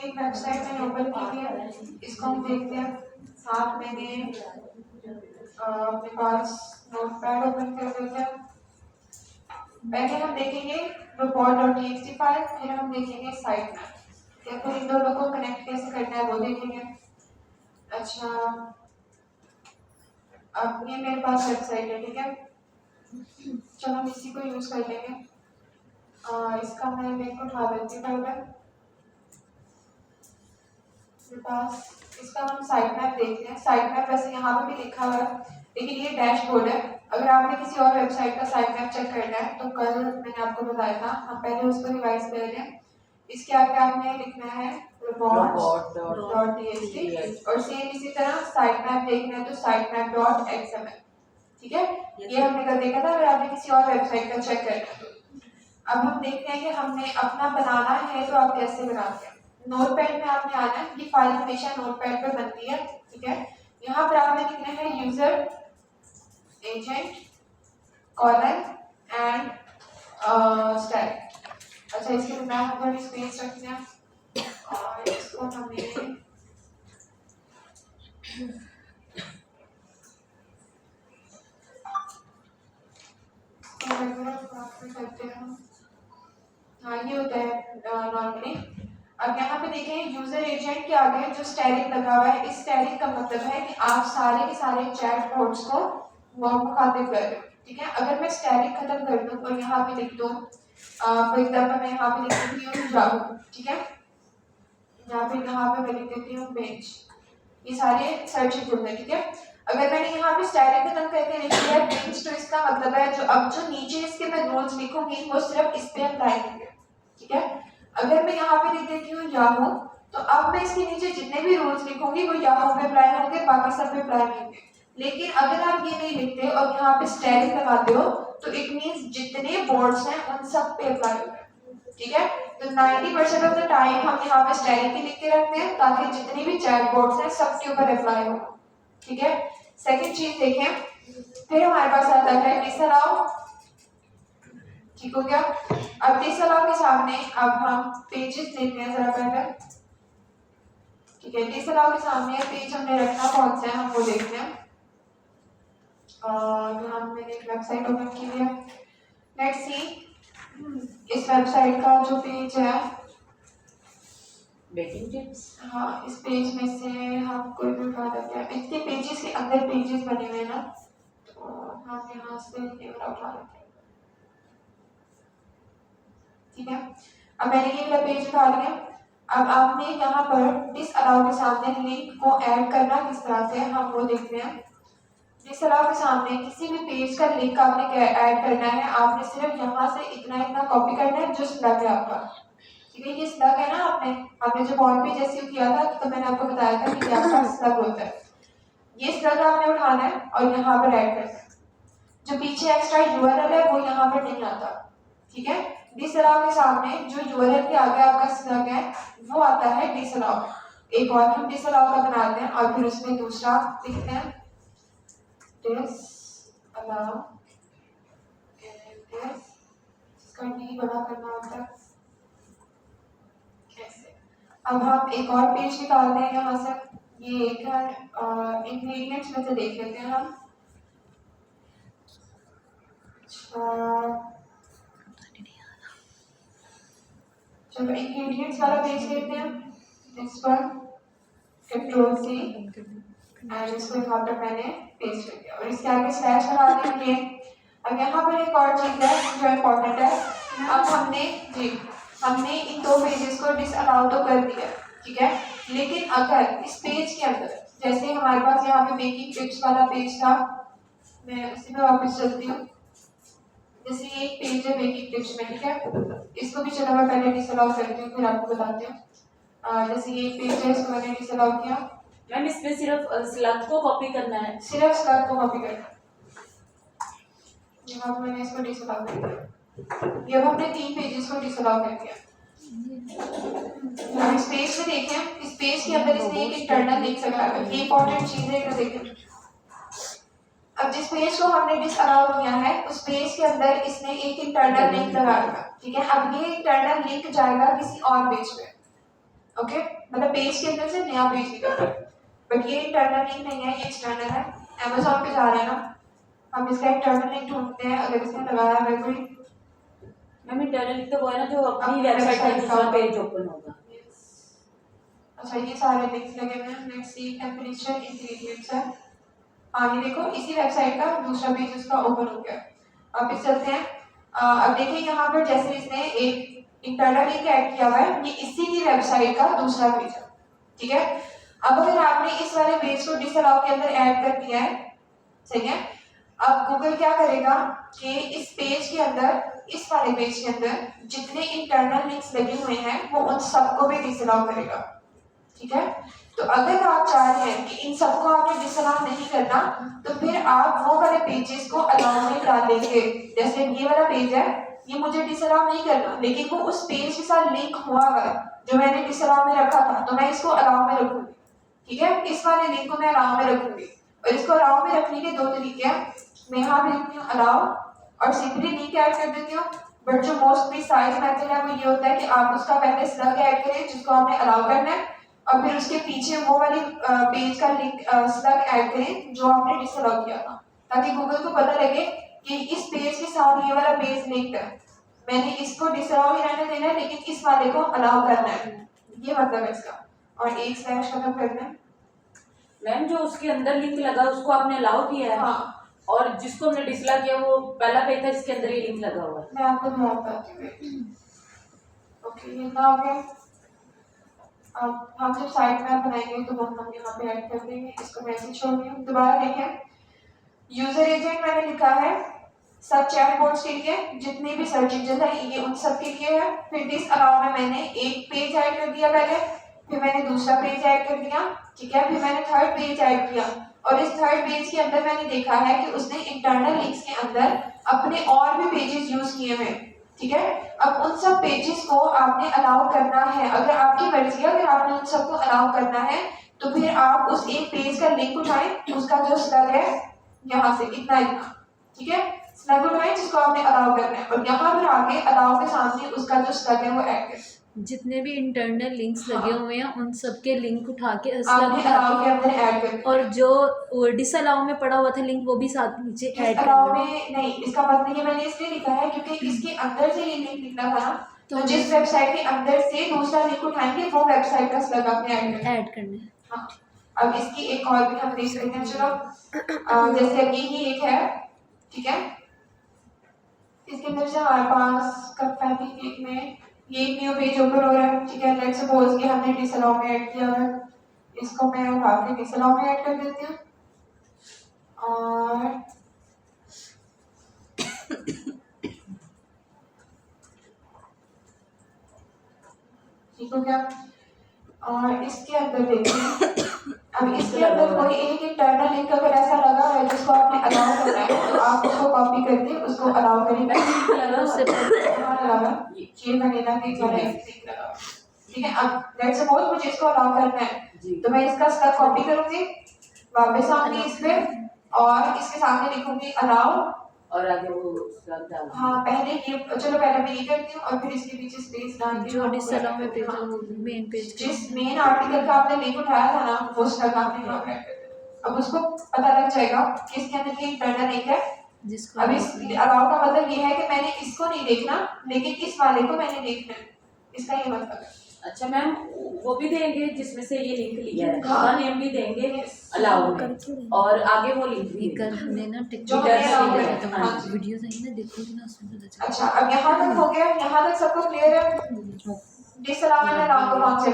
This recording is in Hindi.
एक वेबसाइट मैंने ओपन की है, इसको हम देखते हैं। साथ मैंने अपने पास नोटपैड ओपन कर देते हैं। पहले हम देखेंगे report.txt फाइल, फिर हम देखेंगे साइट मैप। या फिर इन दोनों को कनेक्ट कैसे करना है वो देखेंगे। अच्छा, अब ये मेरे पास वेबसाइट है, ठीक है। चलो हम इसी को यूज कर लेंगे। इसका मैं लिंक उठा देती हूँ पहले मेरे पास। इसका हम साइट मैप देखते हैं। साइट मैप वैसे यहाँ पे भी लिखा हुआ है, लेकिन ये डैशबोर्ड है। अगर आपने किसी और वेबसाइट का साइट मैप चेक करना है तो कल मैंने आपको बताया था, हम पहले उसको रिवाइज कर लें। इसके आगे आपने लिखना है report.txt और सेम इसी तरह साइट मैप देखना है तो साइट मैप डॉट एक्सएमएल, ठीक है। ये हमने कल देखा था, अगर आपने किसी और वेबसाइट का चेक करना है तो। अब हम देखते हैं कि हमने अपना बनाना है तो आप कैसे बनाते हैं। नोटपैड में आपने आना है, ये फाइल हमेशा नोटपैड पे बनती है, ठीक है। यहाँ पर आपने लिखना है user agent colon and static. अच्छा, इसके लिए मैं थोड़ी स्पेस रखते हैं और इसको हमें करते हैं। हाँ, ये होता है नॉर्मली। अब यहाँ पे देखें यूजर एजेंट के आगे जो स्टैटिक लगा हुआ है, इस स्टैटिक का मतलब है कि आप सारे के सारे चैट बोर्ड्स को मुखातिब कर रहे हो, ठीक है। अगर मैं स्टैटिक खत्म कर दूं और यहाँ पे लिख दूं फॉर एग्जाम्पल मैं यहाँ पे लिख देती हूँ जाहू, ठीक है। यहाँ पे मैं लिख देती हूँ पेज, ये सारे सर्च जुमले, ठीक है। अगर मैंने यहाँ पे स्टैटिक खत्म करके लिख दिया पेज तो इसका मतलब है जो अब जो नीचे इसके मैं रूल्स लिखूंगी वो सिर्फ इस पे अप्लाई होंगे, ठीक है। अगर मैं यहाँ पे लिख देती हूँ याहू तो अब मैं इसके नीचे जितने भी रूल्स लिखूंगी वो याहू पे अप्लाई होंगे, बाकी सब पे अप्लाई नहीं होंगे। लेकिन अगर आप ये नहीं लिखते और यहाँ पे स्टैटिक लगाते हो तो इट मींस जितने बोर्ड्स हैं उन सब पे अप्लाई होगा, ठीक है। तो 90% ऑफ द टाइम हम यहाँ पे स्टैटिक ही लिख के रखते हैं ताकि जितनी भी चैट बोर्ड्स हैं सबके ऊपर अप्लाई हो, ठीक है। सेकंड चीज देखें, फिर हमारे पास आता है डिसअलाउ, ठीक हो गया। अब डिसअलाउ के सामने अब हम पेजेस देखते हैं जरा पहले, ठीक है। डिसअलाउ के सामने पेज हमने रखना कौन सा है हम वो देखते हैं। और यहाँ मैंने एक वेबसाइट ओपन की है, लेट्स सी इस वेबसाइट का जो पेज है बेकिंग टिप्स। हाँ, इस पेज में से हम कोई भी उठा देते हैं। इसके पेजेस के अंदर पेजेस बने हुए हैं ना, तो हम यहाँ से ये वाला उठा लेते हैं, ठीक है। अब मैंने ये वाला पेज उठा लिया। अब आपने यहाँ पर डिसअलाउ के सामने लिंक को ऐड करना किस तरह से हम वो देखते हैं। डिसअलाउ के सामने किसी भी पेज का लिंक आपने ऐड करना है, आपने सिर्फ यहाँ से इतना इतना कॉपी करना है जो स्लग है आपका, ठीक है। ये स्लग है ना, आपने जब ऑन पेज एसईओ किया था तो मैंने आपको बताया था कि ये आपका स्लग होता है। ये स्लग आपने उठाना है और यहाँ पर ऐड करना है। जो पीछे एक्स्ट्रा यूआरएल है वो यहाँ पर नहीं आता, ठीक है। डिसअलाउ के सामने जो यूआरएल के आगे आपका स्लग है वो आता है डिसअलाउ। एक और हम डिसअलाउ का बनाते हैं और फिर उसमें दूसरा लिखते हैं डिसअलाउ, इसका डी बड़ा करना होता है ऐसे। अब हम एक और पेज निकालते हैं यहाँ से, ये एक है इंग्रेडिएंट्स में से देख लेते हैं हम। चलो इंग्रेडिएंट्स वाला पेज लेते हैं, इस पर कंट्रोल सी एंड इसको यहाँ पर मैंने पेस्ट कर दिया और इसके आगे स्लैश लगा देंगे। अब यहाँ पर एक और चीज है जो इम्पोर्टेंट है। अब हमने इन दो पेजेस को डिसअलाउ तो कर दिया, ठीक है। लेकिन अगर इस पेज के अंदर जैसे हमारे पास यहाँ पे बेकिंग टिप्स वाला पेज था, मैं उसी में वापस चलती हूँ। जैसे ये एक पेज है बेकिंग टिप्स में, ठीक है। इसको भी चलो मैं पहले डिसअलाउ करती हूँ फिर आपको बताती हूँ। जैसे ये पेज है, इसको मैंने डिसअलाउ किया। मैम इसमें सिर्फ स्लग को कॉपी करना है, सिर्फ स्लग को कॉपी करना है। यहाँ मैंने इसको डिसअलाउ कर दिया। ये हमने 3 पेजेस को डिसअलाउ कर दिया। इस पेज में देखें, इस पेज के अंदर इसने एक इंटरनल लिंक लगाया है। ये इंपॉर्टेंट चीज है, इधर देखें। अब जिस पेज को हमने डिसअलाउ किया है उस पेज के अंदर इसने एक इंटरनल लिंक लगाया, ठीक है। अब ये इंटरनल लिंक जाएगा किसी और पेज पे, ओके, मतलब पेज के अंदर से नया पेज निकल, बट ये इंटरनल लिंक नहीं है, ये एक्सटर्नल है। Amazon पे जा रहे हैं ना, हम इसका इंटरनल लिंक ढूंढते हैं, अगर इसने लगाया है कोई। मैम इंटरनल लिंक तो वो है ना जो अपनी अपनी वेबसाइट का website दूसरा का। पेज ओपन होगा। अच्छा, ये सारे लिंक्स लगे हुए हैं। लेट्स सी टेम्परेचर इंग्रेडिएंट्स है। हाँ, ये देखो इसी वेबसाइट का दूसरा पेज उसका ओपन हो गया। अब इस चलते हैं। अब देखिए यहाँ पर जैसे इसने एक इंटरनल लिंक ऐड किया हुआ है, ये इसी की वेबसाइट का दूसरा पेज है, ठीक है। अब अगर आपने इस वाले पेज को डिसअलाउ के अंदर ऐड कर दिया है, सही है, अब गूगल क्या करेगा कि इस पेज के अंदर, इस वाले पेज के अंदर जितने इंटरनल लिंक्स लगे हुए हैं वो उन सबको भी डिसअलाउ करेगा, ठीक है। तो अगर आप चाह रहे हैं कि इन सबको आपने डिसअलाउ नहीं करना, तो फिर आप वो वाले पेजेस को अलाउ में डाल देंगे। जैसे ये वाला पेज है, ये मुझे डिसअलाउ नहीं करना, लेकिन वो उस पेज के साथ लिंक हुआ है जो मैंने डिसअलाउ में रखा था, तो मैं इसको अलाउ में रखूंगी, ठीक है। इस वाले लिंक को मैं अलाउ में रखूंगी, और इसको अलाउ में रखने के दो तरीके हैं। मैं यहाँ पे लिखती हूँ अलाउ और सिंपली लिंक ऐड कर देती हूँ। बट जो मोस्ट प्रिसाइज मेथड है वो ये होता है कि आप उसका पहले स्लग ऐड करें जिसको आपने अलाउ करना है, और फिर उसके पीछे वो वाली पेज का लिंक स्लग ऐड करें जो आपने डिसअलाउ किया था, ताकि गूगल को पता लगे कि इस पेज के साथ ये वाला पेज लिंक्ड है, मैंने इसको डिसअलाउ ही रहने देना है लेकिन इस वाले को अलाउ करना है, ये मतलब है इसका। और एक स्लैश खत्म करना है। मैम जो उसके अंदर लिंक लगा उसको आपने अलाउ किया है, हाँ, और जिसको हमने डिसअलाउ किया वो पहला पेज था जिसके अंदर ये लिंक लगा हुआ है। मैं आपको बताती हूँ। ओके, ये ना हो गया। अब हम जब साइट मैप बनाएंगे तो वो हम यहाँ पे ऐड कर देंगे, इसको मैं ऐसे छोड़ दूँ। दोबारा देखें, यूजर एजेंट मैंने लिखा है सब चैटबॉट्स के लिए, जितने भी सर्च इंजन है ये उन सब के लिए है। फिर दिस अलाउ में मैंने एक पेज ऐड कर दिया पहले, फिर मैंने दूसरा पेज ऐड कर दिया, ठीक है। फिर मैंने थर्ड पेज ऐड किया, और इस थर्ड पेज के अंदर मैंने देखा है कि उसने इंटरनल लिंक्स के अंदर अपने और भी पेजेस यूज किए हुए, ठीक है। अब उन सब पेजेस को आपने अलाउ करना है, अगर आपकी मर्जी है, अगर आपने उन सबको अलाउ करना है तो फिर आप उस एक पेज का लिंक उठाएं, उसका जो स्लग है यहाँ से इतना इतना, ठीक है, स्लग उठाएं जिसको आपने अलाउ करना है, और यहाँ पर आके अलाउ के सामने उसका जो स्लग है वो ऐड करें। जितने भी इंटरनल लिंक्स लगे हुए हैं उन सब के लिंक उठा के आपने अलाउ के अंदर ऐड कर, और जो डिसअलाउ में पड़ा हुआ था लिंक वो भी साथ नीचे ऐड कर अलाउ में नहीं, इसका मतलब ये मैंने इसलिए लिखा है क्योंकि इसके अंदर से ये लिंक निकला था ना, तो जिस वेबसाइट के अंदर से दूसरा लिंक उठाएंगे वो वेबसाइट का स्लग आपने ऐड करना है। हाँ, अब इसकी एक और भी हम देख लेते हैं। चलो जैसे अब यही एक है, ठीक है, इसके अंदर से हमारे पास कब पहले एक में ये एक न्यू पेज ओपन हो रहा है, ठीक है। लेट्स सपोज कि हमने डिसअलाउ में ऐड किया है, इसको मैं उठा के डिसअलाउ में ऐड कर देती हूँ, और ठीक हो गया। और इसके अंदर देखते हैं, अब इसके अंदर कोई एक इंटरनल लिंक अगर ऐसा लगा है जिसको आपने अलाउ करना है तो आप उसको कॉपी करके उसको अलाउ करेंगे। उससे ये वनीला केक वाला एक लिंक लगा, ठीक है। अब लेट्स सपोज मुझे इसको अलाउ करना है तो मैं इसका स्लग कॉपी करूंगी, वापस आऊंगी इस पे और इसके सामने लिखूंगी अलाउ, और आगे वो स्लग डाल। हाँ, पहले ये, चलो पहले मैं ये करती हूँ और फिर इसके पीछे स्पेस डाल के जो डिसअलाउ में पेज है वो मेन पेज जिस मेन आर्टिकल का आपने लिंक उठाया था ना वो स्लग आपने यहाँ पे ऐड कर दिया। अब उसको पता लग जाएगा कि इसके अंदर ये इंटरनल लिंक है, जिसको अब इस अलाउ का मतलब ये है कि मैंने इसको नहीं देखना लेकिन इस वाले को मैंने देखना है, इसका ये मतलब है। अच्छा मैम, वो भी देंगे जिसमें से ये लिंक लिया है, हाँ। उसका नेम भी देंगे अलाउ में, और आगे वो लिंक भी कर हमने ना जो हमने allow टिकटॉक किया, तो हाँ। वीडियोस आई ना देखोगे ना उसमें पता चलेगा। अच्छा, अब यहाँ तक हो गया, यहाँ तक सबको क्लियर है। डिसअलाउ एंड अलाउ का कॉन्सेप्ट।